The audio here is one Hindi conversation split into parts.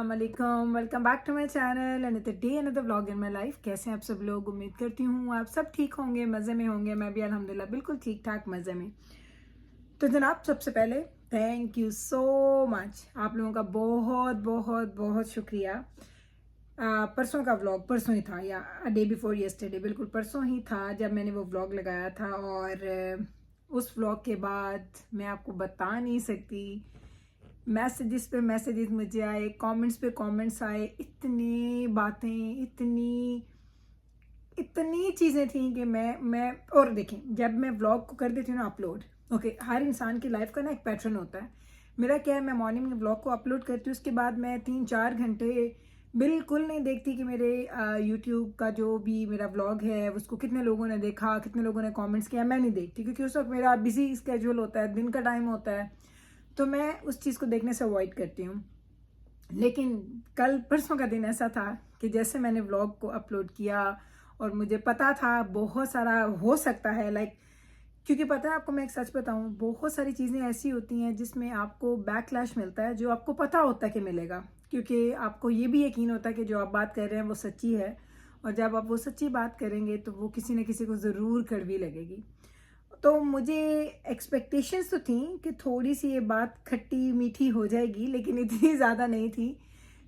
अस्सलाम वालेकुम, welcome back to my channel and the day another vlog in my life. कैसे हैं आप सब लोग? उम्मीद करती हूँ आप सब ठीक होंगे, मज़े में होंगे। मैं भी अल्हम्दुलिल्लाह बिल्कुल ठीक ठाक मज़े में। तो जनाब, सबसे पहले थैंक यू सो मच, आप लोगों का बहुत बहुत बहुत शुक्रिया। परसों का व्लॉग परसों ही था या डे बिफोर येस्टरडे, बिल्कुल परसों ही था जब मैंने वो व्लॉग लगाया था। और उस व्लॉग के बाद मैं आपको बता नहीं सकती, मैसेजेस पे मैसेजेस मुझे आए, कमेंट्स पे कमेंट्स आए, इतनी बातें, इतनी इतनी चीज़ें थी कि मैं और देखें, जब मैं व्लॉग को कर देती हूँ ना अपलोड, ओके, हर इंसान की लाइफ का ना एक पैटर्न होता है। मेरा क्या है, मैं मॉर्निंग में व्लॉग को अपलोड करती हूँ, उसके बाद मैं 3-4 घंटे बिल्कुल नहीं देखती कि मेरे यूट्यूब का जो भी मेरा व्लॉग है उसको कितने लोगों ने देखा, कितने लोगों ने कमेंट्स किया, मैं नहीं देखती, क्योंकि उस वक्त मेरा बिजी स्केड्यूल होता है, दिन का टाइम होता है, तो मैं उस चीज़ को देखने से अवॉइड करती हूँ। लेकिन कल परसों का दिन ऐसा था कि जैसे मैंने व्लॉग को अपलोड किया और मुझे पता था बहुत सारा हो सकता है, लाइक, क्योंकि पता है आपको, मैं एक सच बताऊं, बहुत सारी चीज़ें ऐसी होती हैं जिसमें आपको बैकलैश मिलता है, जो आपको पता होता है कि मिलेगा, क्योंकि आपको ये भी यकीन होता है कि जो आप बात कर रहे हैं वो सच्ची है, और जब आप वो सच्ची बात करेंगे तो वो किसी न किसी को ज़रूर कड़वी लगेगी। तो मुझे एक्सपेक्टेशंस तो थी कि थोड़ी सी ये बात खट्टी मीठी हो जाएगी, लेकिन इतनी ज़्यादा नहीं थी।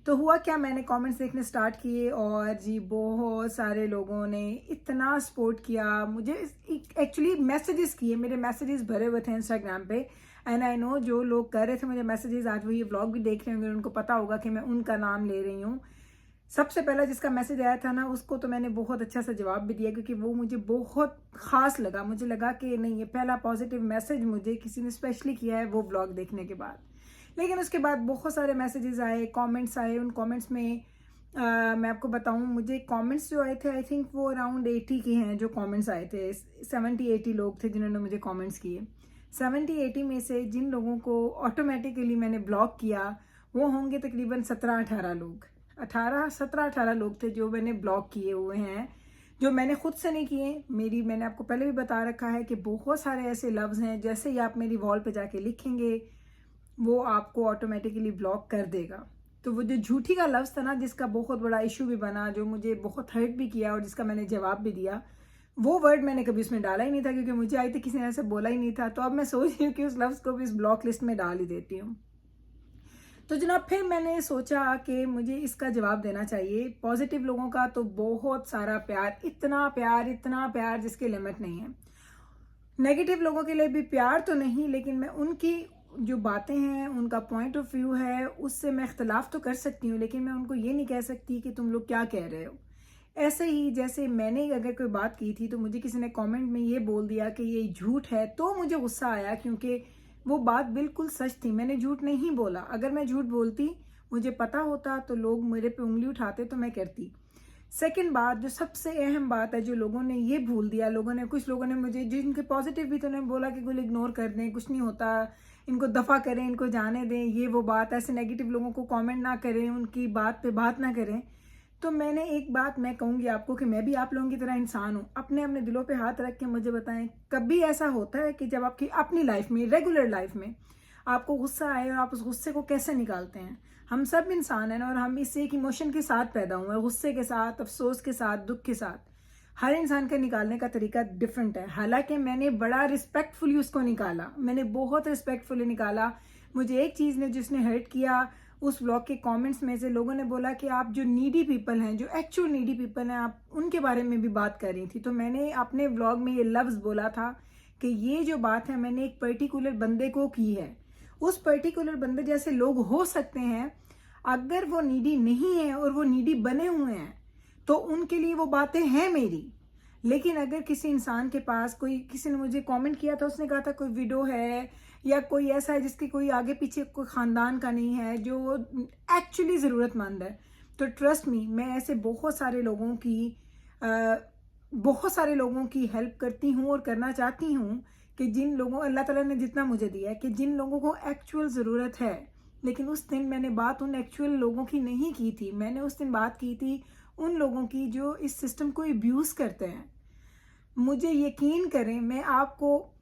तो हुआ क्या, मैंने कमेंट्स देखने स्टार्ट किए और जी बहुत सारे लोगों ने इतना सपोर्ट किया मुझे। एक्चुअली मैसेजेस किए, मेरे मैसेजेस भरे हुए थे इंस्टाग्राम पे, एंड आई नो जो लोग कर रहे थे मुझे मैसेजेस, आज वो ये व्लॉग भी देख रहे होंगे, उनको पता होगा कि मैं उनका नाम ले रही हूँ। सबसे पहला जिसका मैसेज आया था ना, उसको तो मैंने बहुत अच्छा सा जवाब भी दिया, क्योंकि वो मुझे बहुत ख़ास लगा। मुझे लगा कि नहीं, ये पहला पॉजिटिव मैसेज मुझे किसी ने स्पेशली किया है वो ब्लॉग देखने के बाद। लेकिन उसके बाद बहुत सारे मैसेजेस आए, कमेंट्स आए। उन कमेंट्स में मैं आपको बताऊं, मुझे कमेंट्स जो आए थे, आई थिंक वो अराउंड 80 के हैं जो कमेंट्स आए थे। 70-80 लोग थे जिन्होंने मुझे कमेंट्स किए। 70-80 में से जिन लोगों को ऑटोमेटिकली मैंने ब्लॉक किया वो होंगे तकरीबन 17-18 लोग। 17-18 लोग थे जो मैंने ब्लॉक किए हुए हैं, जो मैंने खुद से नहीं किए। मैंने आपको पहले भी बता रखा है कि बहुत सारे ऐसे लफ्ज़ हैं, जैसे ही आप मेरी वॉल पे जाके लिखेंगे वो आपको ऑटोमेटिकली ब्लॉक कर देगा। तो वो जो झूठी का लफ्ज़ था ना, जिसका बहुत बड़ा इशू भी बना, जो मुझे बहुत हर्ट भी किया और जिसका मैंने जवाब भी दिया, वो वर्ड मैंने कभी उसमें डाला ही नहीं था, क्योंकि मुझे आई थी किसी ने ऐसे बोला ही नहीं था। तो अब मैं सोच रही हूँ कि उस लफ्ज़ को भी इस ब्लॉक लिस्ट में डाल ही देती हूँ। तो जनाब, फिर मैंने सोचा कि मुझे इसका जवाब देना चाहिए। पॉजिटिव लोगों का तो बहुत सारा प्यार, इतना प्यार जिसकी लिमिट नहीं है। नेगेटिव लोगों के लिए भी प्यार तो नहीं, लेकिन मैं उनकी जो बातें हैं, उनका पॉइंट ऑफ व्यू है, उससे मैं इख्तलाफ तो कर सकती हूँ, लेकिन मैं उनको ये नहीं कह सकती कि तुम लोग क्या कह रहे हो। ऐसे ही जैसे मैंने अगर कोई बात की थी तो मुझे किसी ने कमेंट में ये बोल दिया कि ये झूठ है, तो मुझे गुस्सा आया, क्योंकि वो बात बिल्कुल सच थी। मैंने झूठ नहीं बोला। अगर मैं झूठ बोलती, मुझे पता होता, तो लोग मेरे पे उंगली उठाते तो मैं करती। सेकंड बात, जो सबसे अहम बात है, जो लोगों ने ये भूल दिया, कुछ लोगों ने मुझे, जिनके पॉजिटिव भी, तो उन्होंने बोला कि कुल इग्नोर कर दें, कुछ नहीं होता, इनको दफ़ा करें, इनको जाने दें, ये वो बात, ऐसे नेगेटिव लोगों को कमेंट ना करें, उनकी बात पे बात ना करें। तो मैंने एक बात मैं कहूँगी आपको कि मैं भी आप लोगों की तरह इंसान हूँ। अपने अपने दिलों पे हाथ रख के मुझे बताएं, कभी ऐसा होता है कि जब आपकी अपनी लाइफ में, रेगुलर लाइफ में आपको गुस्सा आए और आप उस गुस्से को कैसे निकालते हैं? हम सब इंसान हैं ना, और हम इससे एक इमोशन के साथ पैदा हुए हैं, गुस्से के साथ, अफसोस के साथ, दुख के साथ। हर इंसान का निकालने का तरीका डिफरेंट है। हालांकि मैंने बड़ा रिस्पेक्टफुली उसको निकाला, मैंने बहुत रिस्पेक्टफुली निकाला। मुझे एक चीज़ ने जिसने हर्ट किया, उस व्लॉग के कमेंट्स में से लोगों ने बोला कि आप जो नीडी पीपल हैं, जो एक्चुअल नीडी पीपल हैं, आप उनके बारे में भी बात कर रही थी। तो मैंने अपने व्लॉग में ये लफ्ज़ बोला था कि ये जो बात है मैंने एक पर्टिकुलर बंदे को की है। उस पर्टिकुलर बंदे जैसे लोग हो सकते हैं, अगर वो नीडी नहीं है और वो नीडी बने हुए हैं, तो उनके लिए वो बातें हैं मेरी। लेकिन अगर किसी इंसान के पास, कोई, किसी ने मुझे कमेंट किया था, उसने कहा था कोई विडो है या कोई ऐसा है जिसके कोई आगे पीछे कोई ख़ानदान का नहीं है, जो एक्चुअली ज़रूरतमंद है, तो ट्रस्ट मी, मैं ऐसे बहुत सारे लोगों की हेल्प करती हूँ और करना चाहती हूँ, कि जिन लोगों, अल्लाह ताला ने जितना मुझे दिया है, कि जिन लोगों को एक्चुअल ज़रूरत है। लेकिन उस दिन मैंने बात उन एक्चुअल लोगों की नहीं की थी, मैंने उस दिन बात की थी उन लोगों की जो इस सिस्टम को अब्यूज़ करते हैं। मुझे यकीन करें, मैं आपको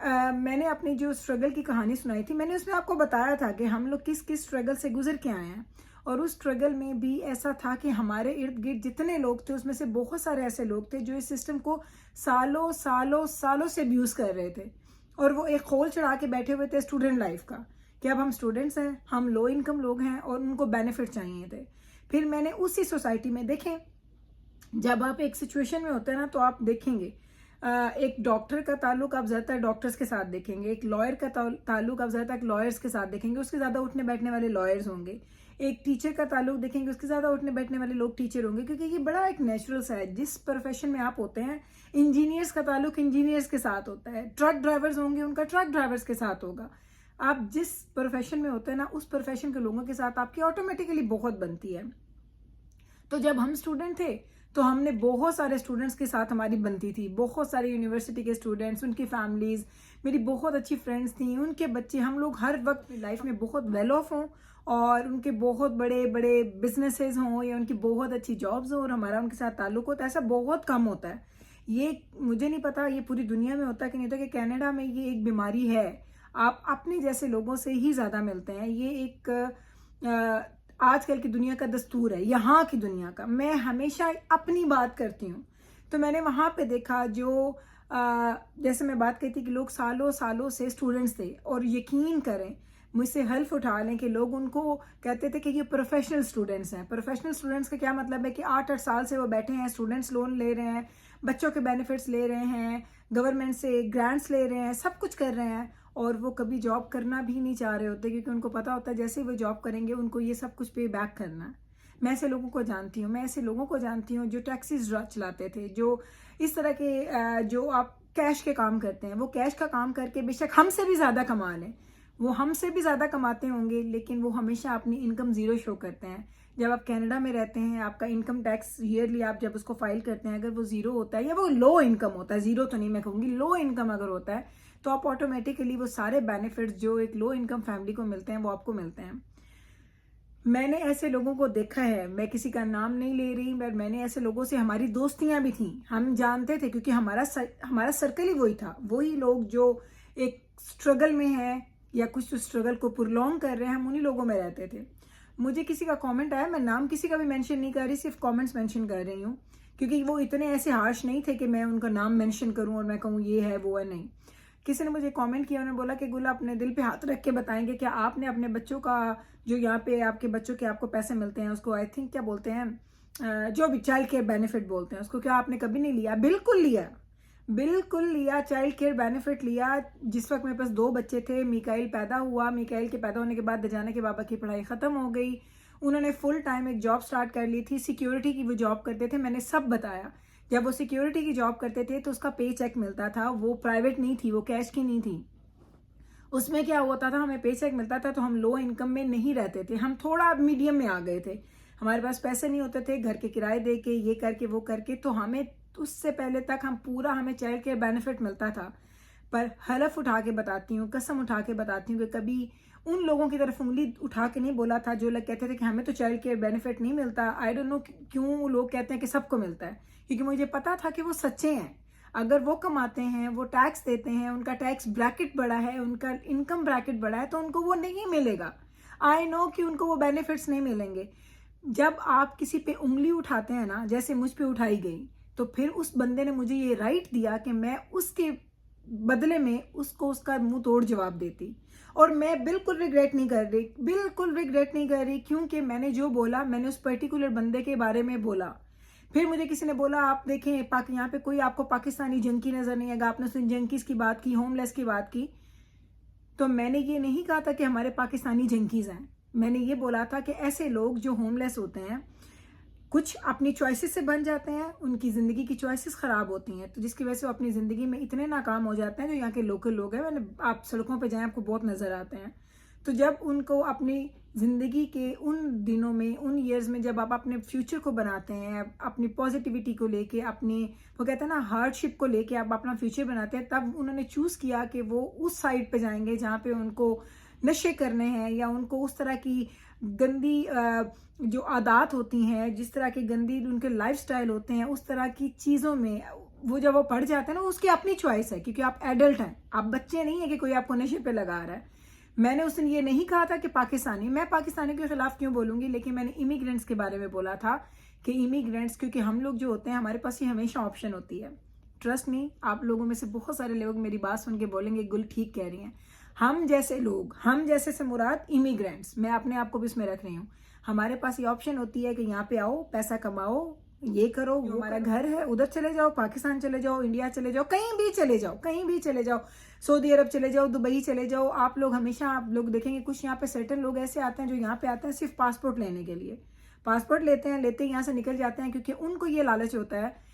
मैंने अपनी जो स्ट्रगल की कहानी सुनाई थी, मैंने उसमें आपको बताया था कि हम लोग किस किस स्ट्रगल से गुजर के आए हैं, और उस स्ट्रगल में भी ऐसा था कि हमारे इर्द गिर्द जितने लोग थे उसमें से बहुत सारे ऐसे लोग थे जो इस सिस्टम को सालों सालों सालों से अब्यूज़ कर रहे थे, और वो एक खोल चढ़ा के बैठे हुए थे स्टूडेंट लाइफ का कि अब हम स्टूडेंट्स हैं, हम लो इनकम लोग हैं और उनको बेनिफिट चाहिए थे। फिर मैंने उसी सोसाइटी में देखें, जब आप एक सिचुएशन में होते हैं ना तो आप देखेंगे एक डॉक्टर का ताल्लुक आप ज़्यादातर डॉक्टर्स के साथ देखेंगे, एक लॉयर का ताल्लुक आप ज़्यादातर लॉयर्स के साथ देखेंगे, उसके ज़्यादा उठने बैठने वाले लॉयर्स होंगे। एक टीचर का ताल्लुक देखेंगे, उसके ज़्यादा उठने बैठने वाले लोग टीचर होंगे, क्योंकि ये बड़ा एक नेचुरल सा है। जिस प्रोफेशन में आप होते हैं, इंजीनियर्स का ताल्लुक इंजीनियर्स के साथ होता है, ट्रक ड्राइवर्स होंगे उनका ट्रक ड्राइवर्स के साथ होगा। आप जिस प्रोफेशन में होते हैं ना, उस प्रोफेशन के लोगों के साथ आपकी ऑटोमेटिकली बहुत बनती है। तो जब हम स्टूडेंट थे तो हमने बहुत सारे स्टूडेंट्स के साथ हमारी बनती थी, बहुत सारे यूनिवर्सिटी के स्टूडेंट्स, उनकी फैमिलीज, मेरी बहुत अच्छी फ्रेंड्स थी, उनके बच्चे, हम लोग हर वक्त लाइफ में बहुत वेल ऑफ हों और उनके बहुत बड़े बड़े बिजनेसेस हों या उनकी बहुत अच्छी जॉब्स हों और हमारा उनके साथ ताल्लुक होता है। ऐसा बहुत कम होता है। ये मुझे नहीं पता ये पूरी दुनिया में होता है कि नहीं होता, कि कनाडा में ये एक बीमारी है। आप अपने जैसे लोगों से ही ज़्यादा मिलते हैं। ये एक आजकल की दुनिया का दस्तूर है, यहाँ की दुनिया का। मैं हमेशा अपनी बात करती हूँ, तो मैंने वहाँ पे देखा जो जैसे मैं बात कहती कि लोग सालों सालों से स्टूडेंट्स थे, और यकीन करें मुझसे हल्फ उठा लें कि लोग उनको कहते थे कि ये प्रोफेशनल स्टूडेंट्स हैं। प्रोफेशनल स्टूडेंट्स का क्या मतलब है कि 8-8 साल से वो बैठे हैं, स्टूडेंट्स लोन ले रहे हैं, बच्चों के बेनिफिट्स ले रहे हैं, गवर्नमेंट से ग्रांट्स ले रहे हैं, सब कुछ कर रहे हैं, और वो कभी जॉब करना भी नहीं चाह रहे होते, क्योंकि उनको पता होता है जैसे ही वो जॉब करेंगे उनको ये सब कुछ पे बैक करना है। मैं ऐसे लोगों को जानती हूँ, मैं ऐसे लोगों को जानती हूँ जो टैक्सीज चलाते थे, जो इस तरह के जो आप कैश के काम करते हैं, वो कैश का काम करके बेशक हमसे भी ज़्यादा कमा लें, वो हमसे भी ज़्यादा कमाते होंगे, लेकिन वो हमेशा अपनी इनकम ज़ीरो शो करते हैं। जब आप कनाडा में रहते हैं, आपका इनकम टैक्स ईयरली आप जब उसको फाइल करते हैं, अगर वो ज़ीरो होता है या वो लो इनकम होता है, ज़ीरो तो नहीं मैं कहूँगी, लो इनकम अगर होता है, तो आप ऑटोमेटिकली वो सारे बेनिफिट्स जो एक लो इनकम फैमिली को मिलते हैं वो आपको मिलते हैं। मैंने ऐसे लोगों को देखा है, मैं किसी का नाम नहीं ले रही, बट मैंने ऐसे लोगों से हमारी दोस्तियां भी थी, हम जानते थे, क्योंकि हमारा सर्कल ही वही था। वही लोग जो एक स्ट्रगल में है या कुछ तो स्ट्रगल को प्रोलॉन्ग कर रहे हैं, हम उन्हीं लोगों में रहते थे। मुझे किसी का कमेंट आया, मैं नाम किसी का भी मेंशन नहीं कर रही, सिर्फ कमेंट्स मेंशन कर रही हूँ, क्योंकि वो इतने ऐसे हार्श नहीं थे कि मैं उनका नाम मेंशन करूँ और मैं कहूँ ये है वो है, नहीं। किसी ने मुझे कमेंट किया, उन्होंने बोला कि गुल अपने दिल पे हाथ रख के बताएंगे क्या आपने अपने बच्चों का, जो यहाँ पे आपके बच्चों के आपको पैसे मिलते हैं, उसको आई थिंक क्या बोलते हैं, जो भी चाइल्ड केयर बेनिफिट बोलते हैं, उसको क्या आपने कभी नहीं लिया? बिल्कुल लिया, बिल्कुल लिया, चाइल्ड केयर बेनिफिट लिया। जिस वक्त मेरे पास 2 बच्चे थे, मिकाइल पैदा हुआ, मिकाइल के पैदा होने के बाद दजाना के बाबा की पढ़ाई ख़त्म हो गई, उन्होंने फुल टाइम एक जॉब स्टार्ट कर ली थी, सिक्योरिटी की वो जॉब करते थे, मैंने सब बताया। जब वो सिक्योरिटी की जॉब करते थे तो उसका पे चेक मिलता था, वो प्राइवेट नहीं थी, वो कैश की नहीं थी। उसमें क्या होता था, हमें पे चेक मिलता था, तो हम लो इनकम में नहीं रहते थे, हम थोड़ा मीडियम में आ गए थे। हमारे पास पैसे नहीं होते थे, घर के किराए दे के, ये करके वो करके, तो हमें उससे पहले तक हमें चाइल्ड केयर बेनिफिट मिलता था। पर हलफ उठा के बताती हूँ, कसम उठा के बताती हूँ कि कभी उन लोगों की तरफ उंगली उठा के नहीं बोला था जो लोग कहते थे कि हमें तो चाइल्ड केयर बेनिफिट नहीं मिलता। आई डोंट नो क्यों लोग कहते हैं कि सबको मिलता है, क्योंकि मुझे पता था कि वो सच्चे हैं। अगर वो कमाते हैं, वो टैक्स देते हैं, उनका टैक्स ब्रैकेट बड़ा है, उनका इनकम ब्रैकेट बड़ा है, तो उनको वो नहीं मिलेगा। आई नो कि उनको वो बेनिफिट्स नहीं मिलेंगे। जब आप किसी पे उंगली उठाते हैं ना, जैसे मुझ पे उठाई गई, तो फिर उस बंदे ने मुझे ये राइट दिया कि मैं उसके बदले में उसको उसका मुंह तोड़ जवाब देती। और मैं बिल्कुल रिग्रेट नहीं कर रही, बिल्कुल रिग्रेट नहीं कर रही, क्योंकि मैंने जो बोला मैंने उस पर्टिकुलर बंदे के बारे में बोला। फिर मुझे किसी ने बोला आप देखें यहाँ पे कोई आपको पाकिस्तानी जंकी नजर नहीं आएगा, आपने उसने जंकीज की बात की, होमलेस की बात की। तो मैंने ये नहीं कहा था कि हमारे पाकिस्तानी जंकीज हैं, मैंने ये बोला था कि ऐसे लोग जो होमलेस होते हैं, कुछ अपनी चॉइसेस से बन जाते हैं, उनकी ज़िंदगी की चॉइसेस ख़राब होती हैं, तो जिसकी वजह से वो अपनी ज़िंदगी में इतने नाकाम हो जाते हैं। जो यहाँ के लोकल लोग हैं, मैंने आप सड़कों पे जाएं आपको बहुत नज़र आते हैं। तो जब उनको अपनी ज़िंदगी के उन दिनों में, उन ईयर्स में, जब आप अपने फ्यूचर को बनाते हैं, अपनी पॉजिटिविटी को लेके, अपनी वो कहते हैं ना हार्डशिप को लेके आप अपना फ्यूचर बनाते हैं, तब उन्होंने चूज़ किया कि वो उस साइड पे जाएंगे जहाँ पे उनको नशे करने हैं, या उनको उस तरह की गंदी जो आदत होती हैं, जिस तरह के गंदी उनके लाइफस्टाइल होते हैं, उस तरह की चीज़ों में वो जब वो पढ़ जाते हैं ना, उसकी अपनी चॉइस है, क्योंकि आप एडल्ट हैं, आप बच्चे नहीं है कि कोई आपको नशे पे लगा रहा है। मैंने उस दिन ये नहीं कहा था कि पाकिस्तानी, मैं पाकिस्तानी के खिलाफ क्यों बोलूँगी, लेकिन मैंने इमिग्रेंट्स के बारे में बोला था कि इमिग्रेंट्स, क्योंकि हम लोग जो होते हैं हमारे पास ये हमेशा ऑप्शन होती है। ट्रस्ट मी, आप लोगों में से बहुत सारे लोग मेरी बात सुन के बोलेंगे गुल ठीक कह रही हैं। हम जैसे लोग, हम जैसे से मुराद इमिग्रेंट्स, मैं अपने आप को भी इसमें रख रही हूँ, हमारे पास ये ऑप्शन होती है कि यहाँ पे आओ, पैसा कमाओ, ये करो, वो हमारा घर है, उधर चले जाओ, पाकिस्तान चले जाओ, इंडिया चले जाओ, कहीं भी चले जाओ, कहीं भी चले जाओ, सऊदी अरब चले जाओ, दुबई चले जाओ। आप लोग हमेशा, आप लोग देखेंगे कुछ यहाँ पे सर्टेन लोग ऐसे आते हैं जो यहाँ पे आते हैं सिर्फ पासपोर्ट लेने के लिए। पासपोर्ट लेते हैं, लेते यहाँ से निकल जाते हैं, क्योंकि उनको ये लालच होता है।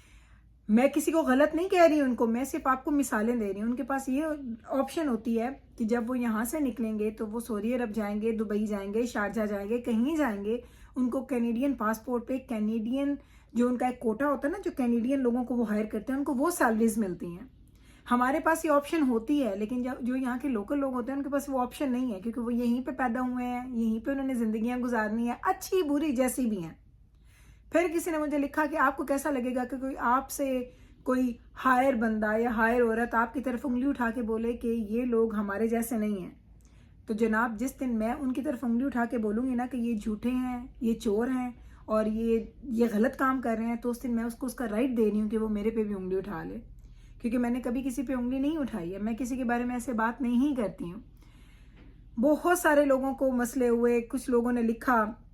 मैं किसी को गलत नहीं कह रही हूँ उनको, मैं सिर्फ आपको मिसालें दे रही हूँ। उनके पास ये ऑप्शन होती है कि जब वो यहाँ से निकलेंगे तो वो सऊदी अरब जाएंगे, दुबई जाएंगे, शारजा जाएंगे, कहीं जाएंगे, उनको कैनेडियन पासपोर्ट पे कैनेडियन जो उनका एक कोटा होता है ना, जो कैनेडियन लोगों को वो हायर करते हैं, उनको वो सैलरीज मिलती हैं। हमारे पास ये ऑप्शन होती है, लेकिन जो यहाँ के लोकल लोग होते हैं उनके पास वो ऑप्शन नहीं है, क्योंकि वो यहीं पे पैदा हुए हैं, यहीं पे उन्होंने जिंदगियां गुजारनी है, अच्छी बुरी जैसी भी हैं। फिर किसी ने मुझे लिखा कि आपको कैसा लगेगा कि कोई आपसे कोई हायर बंदा या हायर औरत आपकी तरफ उंगली उठा के बोले कि ये लोग हमारे जैसे नहीं हैं। तो जनाब, जिस दिन मैं उनकी तरफ उंगली उठा के बोलूँगी ना कि ये झूठे हैं, ये चोर हैं और ये गलत काम कर रहे हैं, तो उस दिन मैं उसको उसका राइट दे रही हूँ कि वो मेरे पे भी उंगली उठा ले, क्योंकि मैंने कभी किसी पे उंगली नहीं उठाई है। मैं किसी के बारे में ऐसे बात नहीं करती हूँ। बहुत सारे लोगों को मसले हुए, कुछ लोगों ने लिखा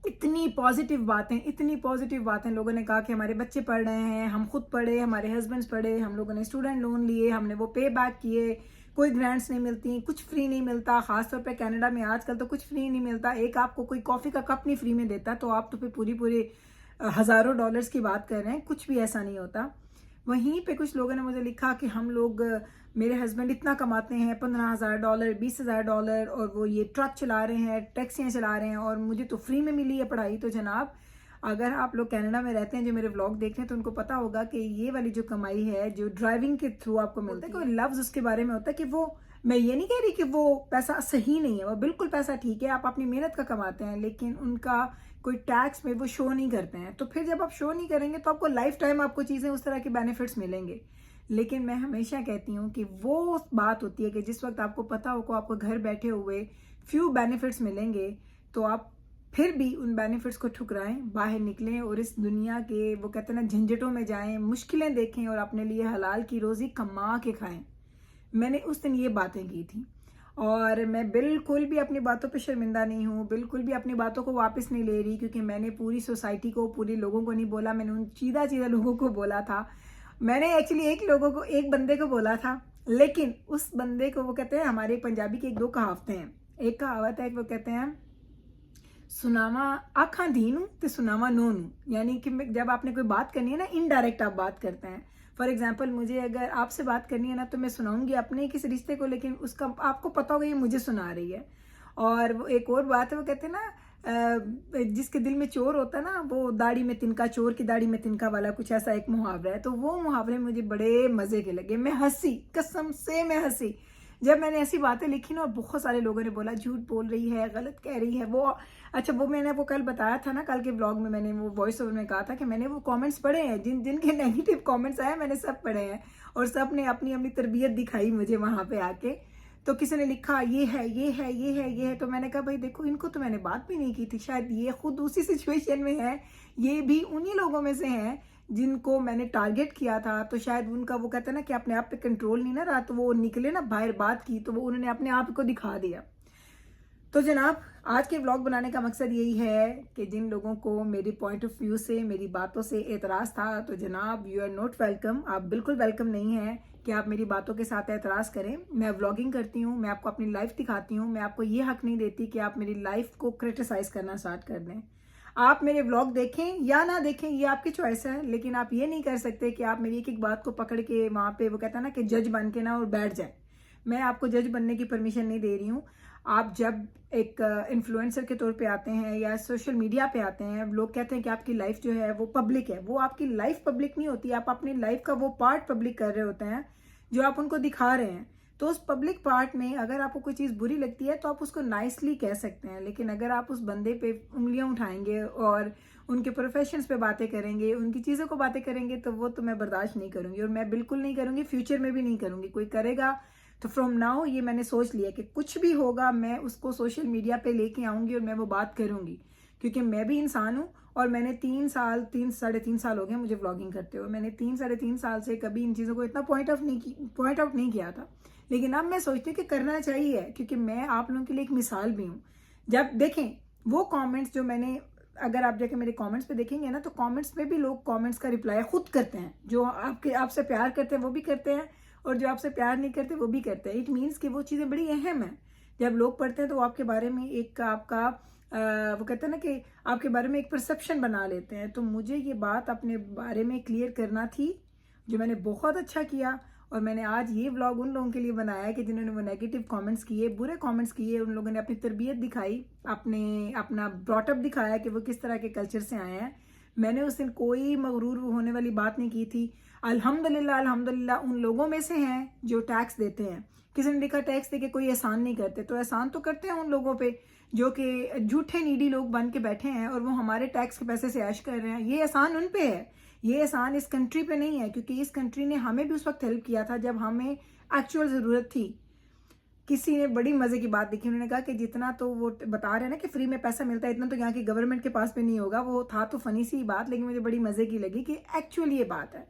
इतनी पॉजिटिव बातें लोगों ने कहा कि हमारे बच्चे पढ़ रहे हैं, हम खुद पढ़े, हमारे हस्बैंड्स पढ़े, हम लोगों ने स्टूडेंट लोन लिए, हमने वो पे बैक किए, कोई ग्रांट्स नहीं मिलती, कुछ फ्री नहीं मिलता। खासतौर पे कनाडा में आजकल तो कुछ फ्री नहीं मिलता, एक आपको कोई कॉफ़ी का कप नहीं फ्री में देता, तो आप तो फिर पूरी हज़ारों डॉलर्स की बात कर रहे हैं। कुछ भी ऐसा नहीं होता। वहीं पे कुछ लोगों ने मुझे लिखा कि हम लोग, मेरे हस्बैंड इतना कमाते हैं, $15,000, $20,000, और वो ये ट्रक चला रहे हैं, टैक्सियाँ चला रहे हैं, और मुझे तो फ्री में मिली है पढ़ाई। तो जनाब, अगर आप लोग कनाडा में रहते हैं जो मेरे व्लॉग देख रहे हैं, तो उनको पता होगा कि ये वाली जो कमाई है, जो ड्राइविंग के थ्रू आपको मिलता है, कोई लफ्ज़ उसके बारे में होता है कि वो, मैं ये नहीं कह रही कि वो पैसा सही नहीं है, वो बिल्कुल पैसा ठीक है, आप अपनी मेहनत का कमाते हैं, लेकिन उनका कोई टैक्स में वो शो नहीं करते हैं। तो फिर जब आप शो नहीं करेंगे तो आपको लाइफ टाइम आपको चीज़ें उस तरह के बेनिफिट्स मिलेंगे। लेकिन मैं हमेशा कहती हूँ कि वो बात होती है कि जिस वक्त आपको पता हो कि आपको घर बैठे हुए फ्यू बेनिफिट्स मिलेंगे, तो आप फिर भी उन बेनिफिट्स को ठुकराएं, बाहर निकलें और इस दुनिया के, वो कहते हैं ना, झंझटों में जाएं, मुश्किलें देखें और अपने लिए हलाल की रोज़ी कमा के खाएं। मैंने उस दिन ये बातें की थी, और मैं बिल्कुल भी अपनी बातों पे शर्मिंदा नहीं हूँ, बिल्कुल भी अपनी बातों को वापस नहीं ले रही, क्योंकि मैंने पूरी सोसाइटी को, पूरे लोगों को नहीं बोला, मैंने उन सीधा लोगों को बोला था। मैंने एक्चुअली एक बंदे को बोला था, लेकिन उस बंदे को, वो कहते हैं, हमारे पंजाबी की 1-2 कहावतें हैं। एक कहावत है, वो कहते हैं, सुनावा आखा धीनू तो सुनावा नोनू, यानी कि जब आपने कोई बात करनी है ना, इनडायरेक्ट आप बात करते हैं। फॉर एग्जाम्पल, मुझे अगर आपसे बात करनी है ना, तो मैं सुनाऊंगी अपने किसी रिश्ते को, लेकिन उसका आपको पता होगा ये मुझे सुना रही है। और वो एक और बात है, वो कहते हैं ना, जिसके दिल में चोर होता है ना, वो दाढ़ी में तिनका, चोर की दाढ़ी में तिनका वाला कुछ ऐसा एक मुहावरा है। तो वो मुहावरे मुझे बड़े मजे के लगे, मैं हंसी, कसम से मैं हंसी जब मैंने ऐसी बातें लिखी ना। और बहुत सारे लोगों ने बोला झूठ बोल रही है, गलत कह रही है। वो अच्छा, वो मैंने वो कल बताया था ना, कल के ब्लॉग में मैंने वो वॉइस ओवर में कहा था कि मैंने वो कमेंट्स पढ़े हैं, जिनके नेगेटिव कमेंट्स आए मैंने सब पढ़े हैं, और सब ने अपनी अपनी तरबियत दिखाई मुझे वहां पे आके। तो किसी ने लिखा ये है, ये है, ये है, ये है। तो मैंने कहा भाई देखो, इनको तो मैंने बात भी नहीं की थी, शायद ये खुद उसी सिचुएशन में है, ये भी उन्हीं लोगों में से हैं जिनको मैंने टारगेट किया था। तो शायद उनका, वो कहते हैं ना कि अपने आप पे कंट्रोल नहीं ना रहा, तो वो निकले ना बाहर बात की, तो वो उन्होंने अपने आप को दिखा दिया। तो जनाब, आज के व्लॉग बनाने का मकसद यही है कि जिन लोगों को मेरी पॉइंट ऑफ व्यू से, मेरी बातों से एतराज़ था, तो जनाब यू आर नॉट वेलकम, आप बिल्कुल वेलकम नहीं हैं कि आप मेरी बातों के साथ एतराज़ करें। मैं व्लॉगिंग करती हूँ, मैं आपको अपनी लाइफ दिखाती हूँ, मैं आपको ये हक नहीं देती कि आप मेरी लाइफ को क्रिटिसाइज़ करना स्टार्ट कर दें। आप मेरे व्लॉग देखें या ना देखें, ये आपकी चॉइस है, लेकिन आप ये नहीं कर सकते कि आप मेरी एक एक बात को पकड़ के वहाँ पे, वो कहता है ना कि जज बन के ना और बैठ जाए। मैं आपको जज बनने की परमिशन नहीं दे रही हूँ। आप जब एक इन्फ्लुएंसर के तौर पे आते हैं या सोशल मीडिया पे आते हैं, लोग कहते हैं कि आपकी लाइफ जो है वो पब्लिक है। वो आपकी लाइफ पब्लिक नहीं होती, आप अपनी लाइफ का वो पार्ट पब्लिक कर रहे होते हैं जो आप उनको दिखा रहे हैं। तो उस पब्लिक पार्ट में अगर आपको कोई चीज़ बुरी लगती है तो आप उसको नाइसली कह सकते हैं, लेकिन अगर आप उस बंदे पे उंगलियां उठाएंगे और उनके प्रोफेशंस पे बातें करेंगे, उनकी चीज़ों को बातें करेंगे, तो वो तो मैं बर्दाश्त नहीं करूँगी, और मैं बिल्कुल नहीं करूँगी, फ्यूचर में भी नहीं करूँगी। कोई करेगा तो फ्रॉम नाउ ये मैंने सोच लिया कि कुछ भी होगा मैं उसको सोशल मीडिया पे लेके आऊँगी और मैं वो बात करूँगी, क्योंकि मैं भी इंसान हूँ और मैंने 3 साढ़े 3 साल हो गए मुझे व्लॉगिंग करते हुए। मैंने 3 साढ़े 3 साल से कभी इन चीज़ों को इतना पॉइंट आउट नहीं किया था, लेकिन अब मैं सोचती हूँ कि करना चाहिए, क्योंकि मैं आप लोगों के लिए एक मिसाल भी हूँ। जब देखें वो कमेंट्स जो मैंने, अगर आप जाके मेरे कमेंट्स पे देखेंगे ना, तो कमेंट्स में भी लोग कमेंट्स का रिप्लाई खुद करते हैं। जो आपसे प्यार करते हैं वो भी करते हैं, और जो आपसे प्यार नहीं करते वो भी करते हैं। इट मीन्स कि वो चीज़ें बड़ी अहम हैं। जब लोग पढ़ते हैं तो वो आपके बारे में एक आपका वो कहते हैं ना कि आपके बारे में एक परसेप्शन बना लेते हैं। तो मुझे ये बात अपने बारे में क्लियर करना थी, जो मैंने बहुत अच्छा किया। और मैंने आज ये व्लॉग उन लोगों के लिए बनाया है कि जिन्होंने वो नेगेटिव कमेंट्स किए, बुरे कमेंट्स किए, उन लोगों ने अपनी तरबियत दिखाई, अपना ब्रॉटअप दिखाया कि वो किस तरह के कल्चर से आए हैं। मैंने उस दिन कोई मगरूर होने वाली बात नहीं की थी। अल्हम्दुलिल्लाह अल्हम्दुलिल्लाह उन लोगों में से हैं जो टैक्स देते हैं। किसी ने लिखा टैक्स दे के कोई एहसान नहीं करते, तो एहसान तो करते हैं उन लोगों पे जो कि झूठे नीडी लोग बन के बैठे हैं और वो हमारे टैक्स के पैसे से ऐश कर रहे हैं। ये एहसान उन पे है, ये एहसान इस कंट्री पे नहीं है, क्योंकि इस कंट्री ने हमें भी उस वक्त हेल्प किया था जब हमें एक्चुअल ज़रूरत थी। किसी ने बड़ी मज़े की बात देखी, उन्होंने कहा कि जितना तो वो बता रहे हैं ना कि फ्री में पैसा मिलता है, इतना तो यहाँ की गवर्नमेंट के पास भी नहीं होगा। वो था तो फनी सी बात, लेकिन मुझे बड़ी मज़े की लगी कि एक्चुअली ये बात है।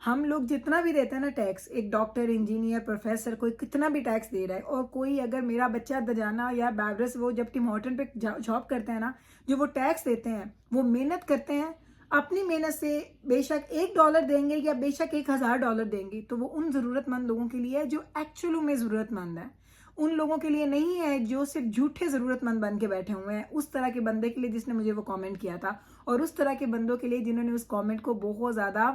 हम लोग जितना भी देते हैं ना टैक्स, एक डॉक्टर, इंजीनियर, प्रोफेसर, कोई कितना भी टैक्स दे रहा है, और कोई अगर मेरा बच्चा दजाना या बैवरेज वो जब टिम हॉर्टन पे जॉब करते हैं ना, जो वो टैक्स देते हैं, वो मेहनत करते हैं अपनी मेहनत से, बेशक $1 देंगे या बेशक $1000 देंगे, तो वो उन ज़रूरतमंद लोगों के लिए है जो एक्चुअली में ज़रूरतमंद है। उन लोगों के लिए नहीं है जो सिर्फ झूठे ज़रूरतमंद बन के बैठे हुए हैं। उस तरह के बंदे के लिए जिसने मुझे वो कमेंट किया था, और उस तरह के बंदों के लिए जिन्होंने उस कमेंट को बहुत ज़्यादा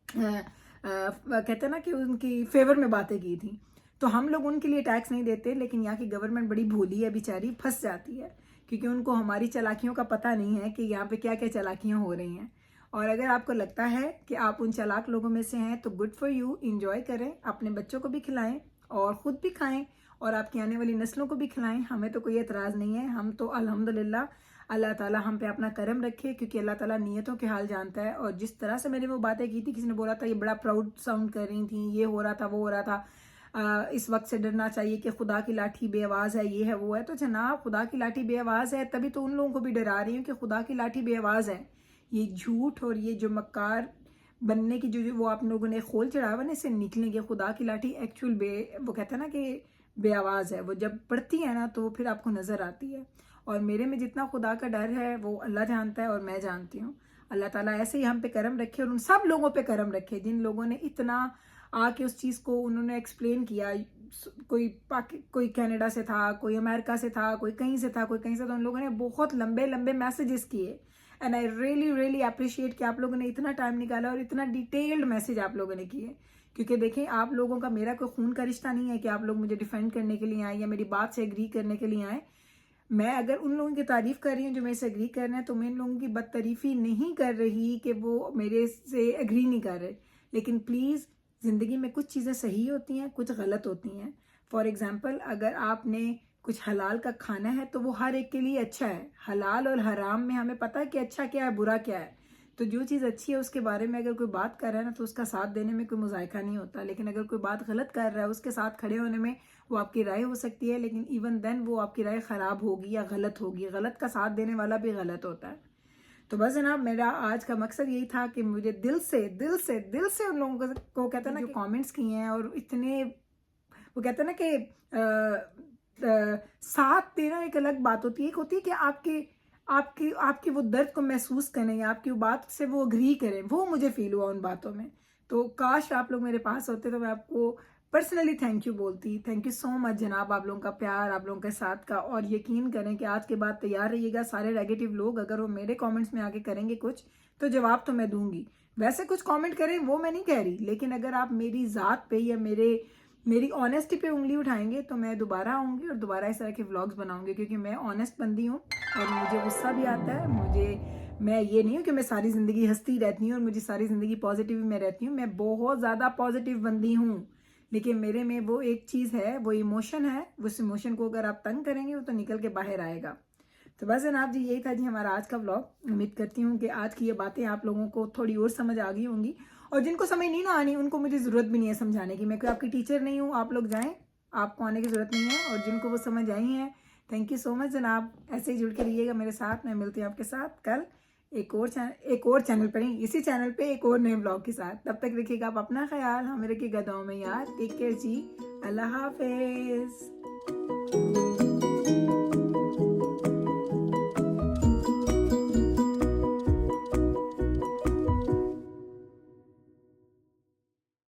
कहते हैं ना कि उनकी फेवर में बातें की थी। तो हम लोग उनके लिए टैक्स नहीं देते, लेकिन यहाँ की गवर्नमेंट बड़ी भोली है, बेचारी फंस जाती है, क्योंकि उनको हमारी चालाकियों का पता नहीं है कि यहाँ पे क्या क्या चालाकियाँ हो रही हैं। और अगर आपको लगता है कि आप उन चालाक लोगों में से हैं तो गुड फॉर यू, इंजॉय करें, अपने बच्चों को भी खिलाएं और ख़ुद भी खाएं और आपकी आने वाली नस्लों को भी खिलाएं। हमें तो कोई एतराज़ नहीं है। हम तो अल्हम्दुलिल्लाह, अल्लाह ताला हम पे अपना करम रखे, क्योंकि अल्लाह ताला नियतों के हाल जानता है। और जिस तरह से मैंने वो बातें की थी, किसी ने बोला था ये बड़ा प्राउड साउंड कर रही थी, ये हो रहा था, वो हो रहा था, इस वक्त से डरना चाहिए कि खुदा की लाठी बेआवाज़ है, ये है वो है। तो जनाब, खुदा की लाठी बेआवाज़ है, तभी तो उन लोगों को भी डरा रही हूँ कि खुदा की लाठी बेआवाज़ है। ये झूठ और ये जो मक्कार बनने की जो वो आप लोगों ने खोल चढ़ावा ना, इससे निकलेंगे। खुदा की लाठी एक्चुअल वो कहते हैं ना कि बेआवाज़ है, वो जब पड़ती है ना तो फिर आपको नज़र आती है। और मेरे में जितना खुदा का डर है वो अल्लाह जानता है और मैं जानती हूँ। अल्लाह ताला ऐसे ही हम पे करम रखे और उन सब लोगों पे करम रखे जिन लोगों ने इतना आके उस चीज़ को उन्होंने एक्सप्लेन किया। कोई कनाडा से था, कोई अमेरिका से था, कोई कहीं से था, कोई कहीं से था। उन लोगों ने बहुत लंबे लंबे मैसेजेस किए, and I really really appreciate कि आप लोगों ने इतना टाइम निकाला और इतना डिटेल्ड मैसेज आप लोगों ने किए। क्योंकि देखें, आप लोगों का मेरा कोई खून का रिश्ता नहीं है कि आप लोग मुझे डिफेंड करने के लिए आए या मेरी बात से एग्री करने के लिए आए। मैं अगर उन लोगों की तारीफ कर रही हूँ जो मेरे से एग्री कर रहे हैं, तो मैं इन लोगों की बदतरीफी नहीं कर रही कि वो मेरे से एग्री नहीं कर रहे। लेकिन प्लीज़, ज़िंदगी में कुछ चीज़ें सही होती हैं, कुछ गलत होती हैं। फॉर एग्ज़ाम्पल, अगर आपने कुछ हलाल का खाना है तो वो हर एक के लिए अच्छा है। हलाल और हराम में हमें पता है कि अच्छा क्या है, बुरा क्या है। तो जो चीज़ अच्छी है उसके बारे में अगर कोई बात कर रहा है ना, तो उसका साथ देने में कोई मुज़ायका नहीं होता। लेकिन अगर कोई बात गलत कर रहा है, उसके साथ खड़े होने में वो आपकी राय हो सकती है, लेकिन इवन देन वो आपकी राय ख़राब होगी या गलत होगी। गलत का साथ देने वाला भी गलत होता है। तो बस जनाब, मेरा आज का मकसद यही था कि मुझे दिल से उन लोगों को कहते हैं ना, जो कमेंट्स किए हैं और इतने वो कहते हैं ना कि साथ देना एक अलग बात होती है। एक होती है कि आपकी वो दर्द को महसूस करें या आपकी वो बात से वो अग्री करें, वो मुझे फील हुआ उन बातों में। तो काश आप लोग मेरे पास होते तो मैं आपको पर्सनली थैंक यू बोलती। थैंक यू सो मच जनाब, आप लोगों का प्यार, आप लोगों के साथ का। और यकीन करें कि आज के बाद तैयार रहिएगा, सारे नेगेटिव लोग अगर वो मेरे कमेंट्स में आके करेंगे कुछ, तो जवाब तो मैं दूंगी। वैसे कुछ कमेंट करें वो मैं नहीं कह रही, लेकिन अगर आप मेरी ज़ात पे या मेरी ऑनेस्टी पे उंगली उठाएंगे तो मैं दोबारा आऊँगी और दोबारा इस तरह के व्लॉग्स बनाऊंगी, क्योंकि मैं ऑनेस्ट बंदी हूँ और मुझे गुस्सा भी आता है। मैं ये नहीं हूँ कि मैं सारी ज़िंदगी हंसती रहती हूँ और मुझे सारी ज़िंदगी पॉजिटिव में रहती हूँ। मैं बहुत ज़्यादा पॉजिटिव बंदी हूँ, लेकिन मेरे में वो एक चीज़ है, वो इमोशन है। उस इमोशन को अगर आप तंग करेंगे वो तो निकल के बाहर आएगा। तो बस जनाब जी, यही था जी हमारा आज का व्लॉग। उम्मीद करती हूँ कि आज की ये बातें आप लोगों को थोड़ी और समझ आ गई होंगी, और जिनको समझ नहीं ना आनी उनको मुझे ज़रूरत भी नहीं है समझाने की। मैं कोई आपकी टीचर नहीं हूँ। आप लोग जाएं, आपको आने की ज़रूरत नहीं है, और जिनको वो समझ आई हैं, थैंक यू सो मच जनाब। ऐसे ही जुड़ के रहिएगा मेरे साथ। मैं मिलती हूँ आपके साथ कल एक और चैनल पर ही, इसी चैनल पे एक और नए ब्लॉग के साथ। तब तक रखिएगा आप अपना ख्याल, हमें रखिएगा दुआओं में याद। टेक केयर जी, अल्लाह हाफिज़।